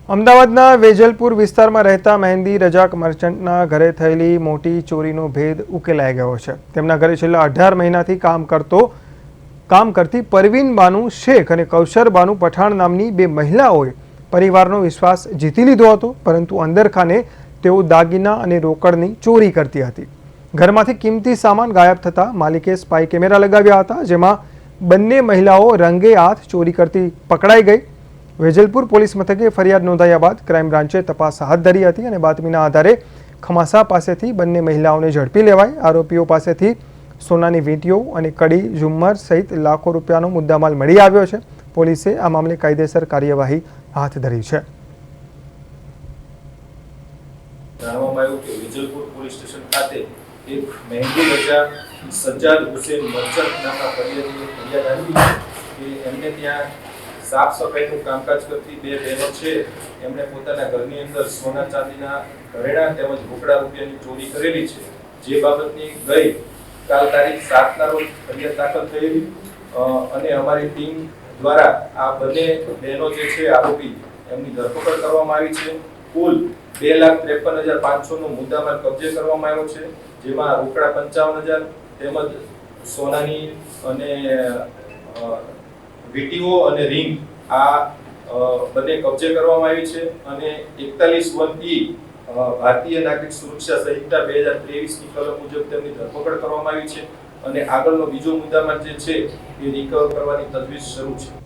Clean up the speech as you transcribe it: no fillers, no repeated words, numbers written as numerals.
અમદાવાદના વેજલપુર વિસ્તારમાં રહેતા મહેંદી રજાક મર્ચન્ટના ઘરે થયેલી મોટી ચોરીનો ભેદ ઉકેલાઈ ગયો છે। તેમના ઘરે છેલ્લા 18 મહિનાથી કામ કરતી પરવીન બાનુ શેખ અને કૌશર બાનુ પઠાણ નામની બે મહિલાઓએ પરિવારનો વિશ્વાસ જીતી લીધો હતો, પરંતુ અંદરખાને તેઓ દાગીના અને રોકડની ચોરી કરતી હતી। ઘરમાંથી કિંમતી સામાન ગાયબ થતાં માલિકે સ્પાય કેમેરા લગાવ્યા હતા, જેમાં બંને મહિલાઓ રંગે હાથ ચોરી કરતી પકડાઈ ગઈ। વેજલપુર પોલીસ મથકે ફરિયાદ નોંધાયા બાદ ક્રાઇમ બ્રાન્ચે તપાસ હાથ ધરી હતી અને બાતમીના આધારે ખમાસા પાસેથી બંને મહિલાઓને ઝડપી લેવાઈ। આરોપીઓ પાસેથી સોનાની વીંટીઓ અને કડી, ઝુમ્મર સહિત લાખો રૂપિયાનો મુદ્દામાલ મળી આવ્યો છે। પોલીસે આ મામલે કાયદેસર કાર્યવાહી હાથ ધરી છે। જાણવામાં આવ્યું કે વેજલપુર પોલીસ સ્ટેશન ખાતે એક મહેંદી રજાક સજ્જાદ હુસેન મર્ચન્ટ નામના ફરિયાદીએ ફરિયાદ આવી કે એમને ત્યાં સાફ સફાઈનું કામકાજ કરતી બે બહેનો છે, એમણે પોતાના ઘરની અંદર સોના ચાંદીના ઘરેણાં તેમજ રોકડા રૂપિયાની ચોરી કરેલી છે, જે બાબતની ગઈ કાલ તારીખ 7 ના રોજ ફરિયાદ દાખલ થયેલી અને અમારી ટીમ દ્વારા આ બંને બહેનો જે છે આરોપી એમની ધરપકડ કરવામાં આવી છે। કુલ 2,53,500 નો મુદ્દામાલ કબજે કરવામાં આવ્યો છે, જેમાં રોકડા 55,000 તેમજ સોનાની અને વીટીઓ અને રિંગ આ બંને કબજે કરવામાં આવી છે અને 41(1) ભારતીય નાગરિક સુરક્ષા સંહિતા 2023 ની કલમ મુજબ તેમની ધરપકડ કરવામાં આવી છે અને આગળનો બીજો મુદ્દામાલ જે છે એ રિકવર કરવાની તજવીજ શરૂ છે।